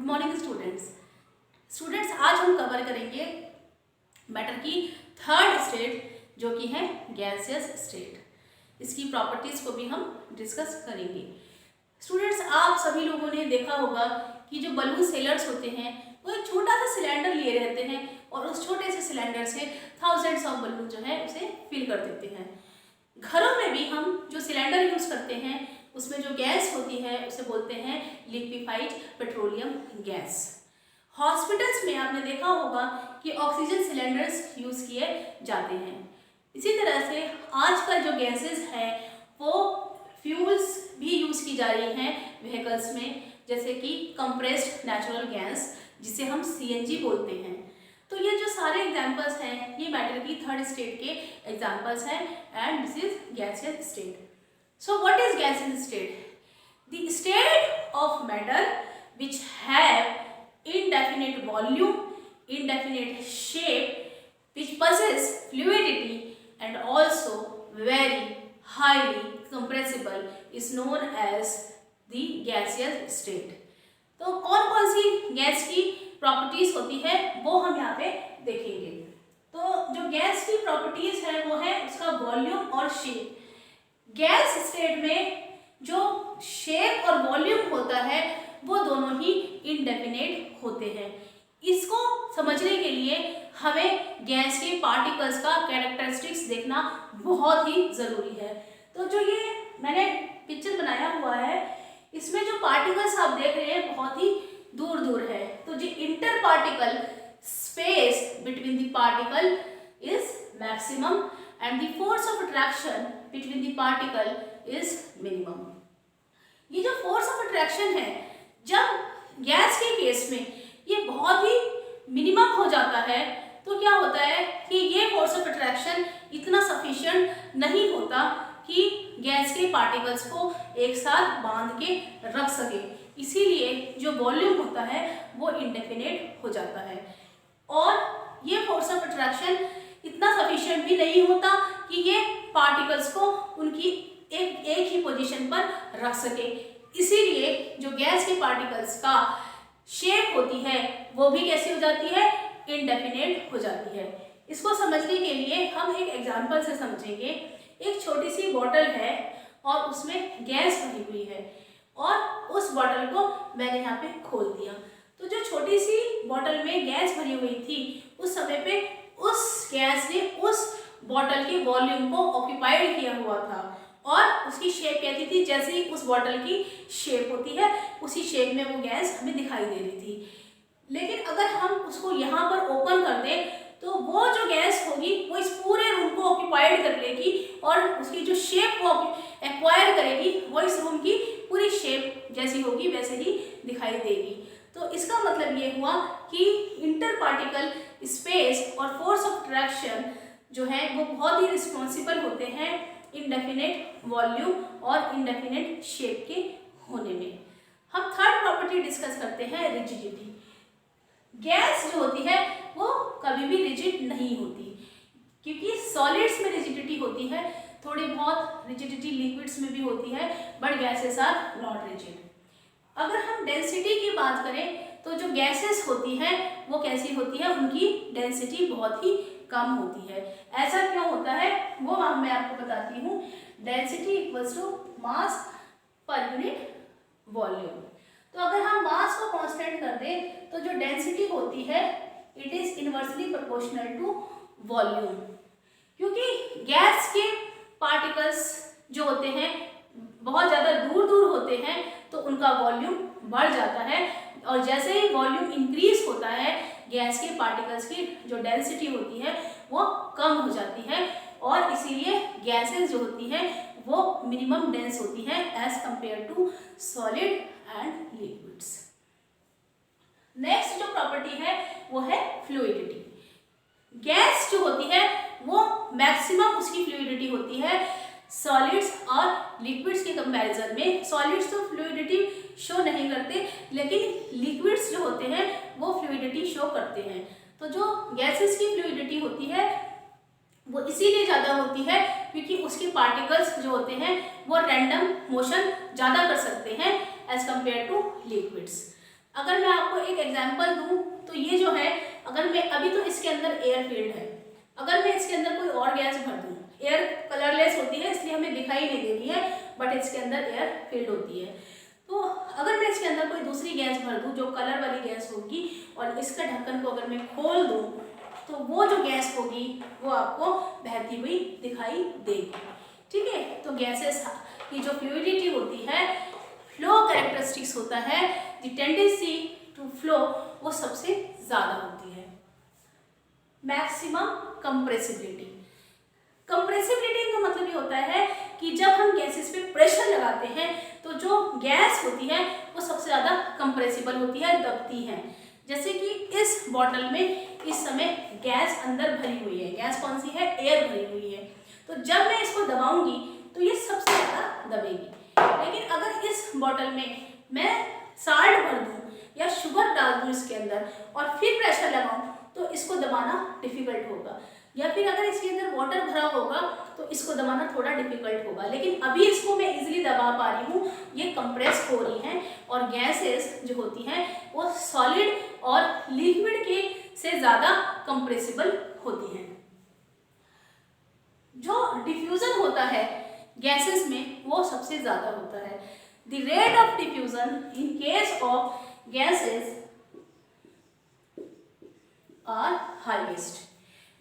Morning students आज हम cover करेंगे मैटर की थर्ड स्टेट जो कि है गैसियस स्टेट। इसकी प्रॉपर्टीज को भी हम डिस्कस करेंगे। स्टूडेंट्स आप सभी लोगों ने देखा होगा कि जो बलून सेलर्स होते हैं वो एक छोटा सा सिलेंडर लिए रहते हैं और उस छोटे से सिलेंडर से थाउजेंड्स ऑफ बलून जो है उसे फिल कर देते हैं। घरों में भी हम जो सिलेंडर यूज करते हैं उसमें जो गैस होती है उसे बोलते हैं लिक्विफाइड पेट्रोलियम गैस। हॉस्पिटल्स में आपने देखा होगा कि ऑक्सीजन सिलेंडर्स यूज किए जाते हैं। इसी तरह से आजकल जो गैसेस हैं वो फ्यूल्स भी यूज की जा रही हैं व्हीकल्स में, जैसे कि कंप्रेस्ड नेचुरल गैस जिसे हम सीएनजी बोलते हैं। तो ये जो सारे एग्जांपल्स हैं ये मैटर की थर्ड स्टेट के एग्जांपल्स हैं and this is gaseous state. So what is gaseous state? The state of matter which have indefinite volume, indefinite shape, which possess fluidity and also very highly compressible is known as the gaseous state. तो कौन कौन सी gas की properties होती है वो हम यहाँ पे देखेंगे। तो जो गैस की प्रॉपर्टीज है वो है उसका वॉल्यूम और शेप। गैस स्टेट में जो शेप और वॉल्यूम होता है वो दोनों ही इनडेफिनेट होते हैं। इसको समझने के लिए हमें गैस के पार्टिकल्स का कैरेक्टरिस्टिक्स देखना बहुत ही ज़रूरी है। तो जो ये मैंने पिक्चर बनाया हुआ है इसमें जो पार्टिकल्स आप देख रहे हैं बहुत ही दूर दूर है। तो जो inter particle space between the particle is maximum and the force of attraction between the particle is minimum। ये जो force of attraction है जब गैस के केस में ये बहुत ही मिनिमम हो जाता है तो क्या होता है कि ये force of attraction इतना sufficient नहीं होता कि गैस के पार्टिकल्स को एक साथ बांध के रख सके। इसीलिए जो वॉल्यूम होता है वो इंडेफिनेट हो जाता है और ये force of attraction इतना सफिशिएंट भी नहीं होता कि ये पार्टिकल्स को उनकी एक ही पोजीशन पर रख सके। इसीलिए जो गैस के पार्टिकल्स का शेप होती है वो भी कैसी हो जाती है, इनडेफिनेट हो जाती है। इसको समझने के लिए हम एक एग्जांपल से समझेंगे। एक छोटी सी बोतल है और उसमें गैस भरी हुई है और उस बोतल को मैंने यहाँ पे खोल दिया। तो जो छोटी सी बोतल में गैस भरी हुई थी उस समय पे उस गैस ने उस बॉटल के वॉल्यूम को ऑक्यूपाइड किया हुआ था और उसकी शेप कहती थी जैसे ही उस बॉटल की शेप होती है उसी शेप में वो गैस हमें दिखाई दे रही थी। लेकिन अगर हम उसको यहाँ पर ओपन कर दें तो वो जो गैस होगी वो इस पूरे रूम को ऑक्यूपाइड कर लेगी और उसकी जो शेप वो एक्वायर करेगी वो इस रूम की पूरी शेप जैसी होगी वैसे ही दिखाई देगी। तो इसका मतलब ये हुआ कि इंटर पार्टिकल स्पेस और फोर्स ऑफ अट्रैक्शन जो है वो बहुत ही रिस्पॉन्सिबल होते हैं इनडेफिनेट वॉल्यूम और इनडेफिनेट शेप के होने में। हम थर्ड प्रॉपर्टी डिस्कस करते हैं रिजिडिटी। गैस जो होती है वो कभी भी रिजिड नहीं होती क्योंकि सॉलिड्स में रिजिडिटी होती है, थोड़ी बहुत रिजिडिटी लिक्विड्स में भी होती है, but gases are not rigid. अगर हम डेंसिटी की बात करें तो जो गैसेस होती हैं वो कैसी होती है, उनकी डेंसिटी बहुत ही कम होती है। ऐसा क्यों होता है वो मैं आपको बताती हूँ। Density equals to mass per unit volume. तो अगर हम मास को कांस्टेंट कर दें तो जो डेंसिटी होती है it is inversely proportional to volume. क्योंकि गैस के पार्टिकल्स जो होते हैं बहुत ज़्यादा दूर दूर होते हैं तो उनका वॉल्यूम बढ़ जाता है और जैसे ही वॉल्यूम इंक्रीज होता है गैस के पार्टिकल्स की जो डेंसिटी होती है वो कम हो जाती है और इसीलिए गैसेस जो होती हैं वो मिनिमम डेंस होती है as compare to solid and liquids. Next जो प्रॉपर्टी है वो है फ्लूइडिटी। गैस जो होती है वो मैक्सिमम उसकी फ्लूइडिटी होती है सॉलिड्स और लिक्विड्स के कंपैरिजन में। सॉलिड्स तो फ्लूइडिटी शो नहीं करते लेकिन लिक्विड्स जो होते हैं वो फ्लूइडिटी शो करते हैं। तो जो गैसेस की फ्लूइडिटी होती है वो इसीलिए ज़्यादा होती है क्योंकि उसके पार्टिकल्स जो होते हैं वो रैंडम मोशन ज़्यादा कर सकते हैं एज कंपेयर टू लिक्विड्स। अगर मैं आपको एक एग्जांपल दूं तो ये जो है, अगर मैं अभी तो इसके अंदर एयर फील्ड है, अगर मैं इसके अंदर कोई और गैस भर दूं, एयर कलरलेस होती है इसलिए हमें दिखाई नहीं दे रही है, बट इसके अंदर एयर फील्ड होती है। तो अगर मैं इसके अंदर कोई दूसरी गैस भर दूं जो कलर वाली गैस होगी और इसका ढक्कन को अगर मैं खोल दूं तो वो जो गैस होगी वो आपको बहती हुई दिखाई देगी। ठीक है, तो गैसेस की जो फ्लूइडिटी होती है, फ्लो कैरेक्टरिस्टिक्स होता है, द टेंडेंसी टू फ्लो, वो सबसे ज्यादा होती है। मैक्सिमम कंप्रेसिबिलिटी, कंप्रेसिबिलिटी का मतलब ये होता है कि जब हम गैसेस पे प्रेशर लगाते हैं तो जो गैस होती है वो सबसे ज़्यादा कंप्रेसिबल होती है, दबती है। जैसे कि इस बॉटल में इस समय गैस अंदर भरी हुई है, गैस कौन सी है, एयर भरी हुई है, तो जब मैं इसको दबाऊंगी तो ये सबसे ज़्यादा दबेगी। लेकिन अगर इस बॉटल में मैं साल्ट भर दूँ या शुगर डाल दूँ इसके अंदर और फिर प्रेशर लगाऊँ तो इसको दबाना डिफिकल्ट होगा, या फिर अगर इसके अंदर वाटर भरा होगा तो इसको दबाना थोड़ा डिफिकल्ट होगा। लेकिन अभी इसको मैं इजीली दबा पा रही हूँ, ये कंप्रेस हो रही हैं और गैसेस जो होती हैं वो सॉलिड और लिक्विड के से ज़्यादा कंप्रेसिबल होती हैं। जो डिफ्यूजन होता है गैसेस में वो सबसे ज़्यादा होता है। The rate of diffusion in case of gases are highest.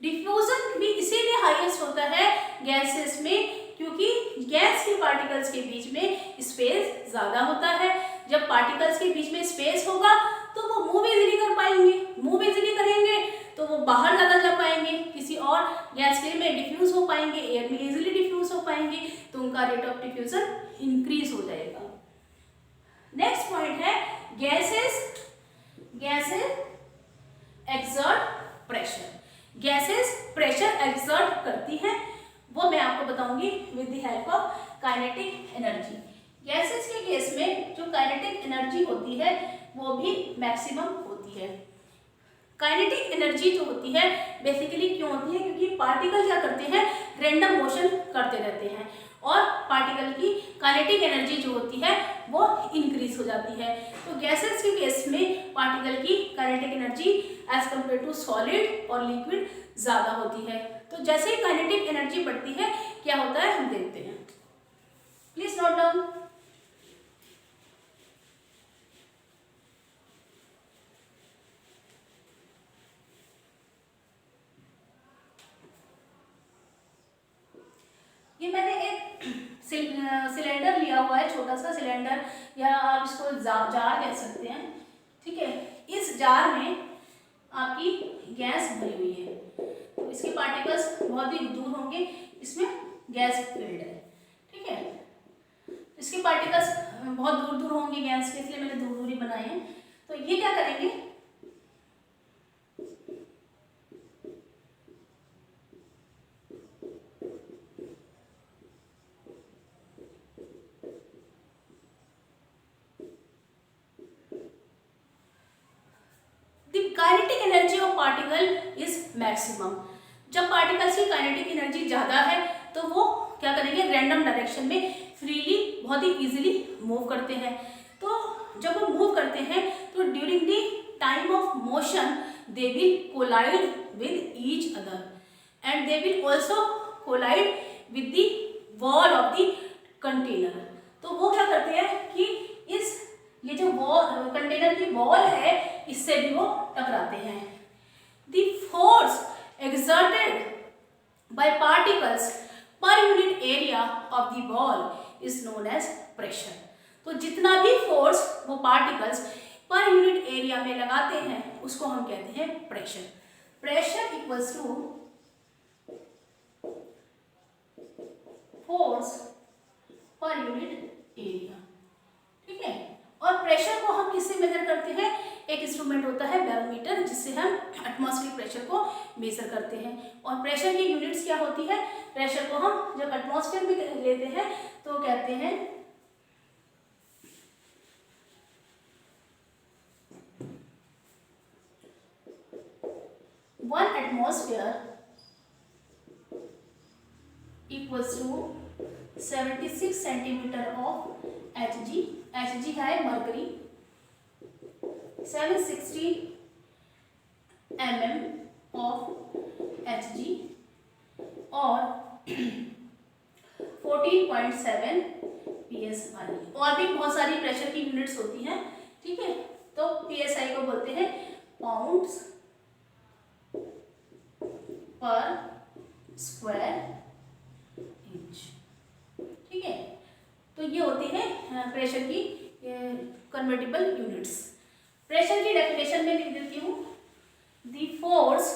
Diffusion भी इसीलिए हाईएस्ट होता है गैसेस में क्योंकि गैस के पार्टिकल्स के बीच में स्पेस ज़्यादा होता है। जब पार्टिकल्स के बीच में स्पेस होगा तो वो मूव इजीली कर पाएंगे, मूव इजीली करेंगे तो वो बाहर ज़्यादा जा पाएंगे, किसी और गैस के में डिफ्यूज हो पाएंगे, एयर में इजीली डिफ्यूज हो पाएंगे, तो उनका रेट ऑफ डिफ्यूजन इंक्रीज हो जाएगा। नेक्स्ट पॉइंट है gases exert pressure. Gases pressure exert करती हैं, वो मैं आपको बताऊंगी with the help of kinetic energy. Gases के केस में जो काइनेटिक एनर्जी होती है वो भी मैक्सिमम होती है। काइनेटिक एनर्जी जो होती है बेसिकली क्यों होती है, क्योंकि पार्टिकल क्या करते हैं, रैंडम मोशन करते रहते हैं और पार्टिकल की काइनेटिक एनर्जी जो होती है वो इंक्रीज हो जाती है। तो गैसेस के केस में पार्टिकल की kinetic energy as compare to solid और लिक्विड ज़्यादा होती है। तो जैसे ही काइनेटिक एनर्जी बढ़ती है क्या होता है हम देखते हैं, प्लीज नोट डाउन। ये मैंने एक सिलेंडर लिया हुआ है, छोटा सा सिलेंडर या आप इसको जार कह सकते हैं। ठीक है, इस जार में आपकी गैस भरी हुई है, तो इसके पार्टिकल्स बहुत ही दूर होंगे, इसमें गैस फील्ड है। ठीक है, इसके पार्टिकल्स बहुत दूर दूर होंगे गैस के, इसलिए मैंने दूर दूरी बनाए हैं। तो ये क्या करेंगे, kinetic energy of particle is maximum. जब पार्टिकल्स की काइनेटिक एनर्जी ज़्यादा है तो वो क्या करेंगे, रैंडम डायरेक्शन में फ्रीली बहुत ही इजीली मूव करते हैं। तो जब वो मूव करते हैं तो during the time of motion they will collide with each other and they will also collide with the wall of the container. तो वो क्या करते हैं कि ये जो कंटेनर की वॉल है इससे भी वो टकराते हैं। The force exerted by particles per unit area of the wall is known as pressure। तो जितना भी फोर्स वो पार्टिकल्स पर यूनिट एरिया में लगाते हैं उसको हम कहते हैं pressure. Pressure equals to force per unit area. ठीक है, और प्रेशर को हम किससे मेजर करते हैं, एक इंस्ट्रूमेंट होता है बैरोमीटर जिससे हम एटमॉस्फेरिक प्रेशर को मेजर करते हैं। और प्रेशर की यूनिट्स क्या होती है, प्रेशर को हम जब एटमॉस्फेयर में लेते हैं तो कहते हैं one atmosphere equals to 76 centimetre of Hg। Hg है मरकरी 760 mm of Hg और 14.7 psi। और भी बहुत सारी प्रेशर की यूनिट्स होती हैं, ठीक है। तो psi को बोलते हैं पाउंड्स पर स्क्वायर इंच, ठीक है। तो ये होती है प्रेशर की कन्वर्टिबल यूनिट्स। प्रेशर की डेफिनेशन में लिख देती हूँ, the force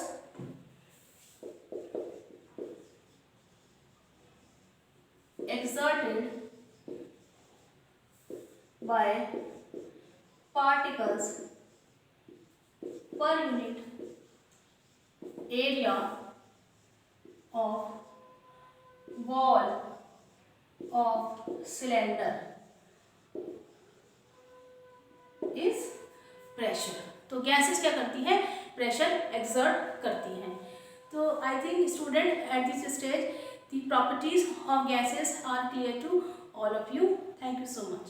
exerted by particles per unit area of wall of cylinder is pressure। तो गैसेस क्या करती है, प्रेशर एक्सर्ट करती हैं। तो I think student at this stage the properties of gases are clear to all of you. Thank you so much.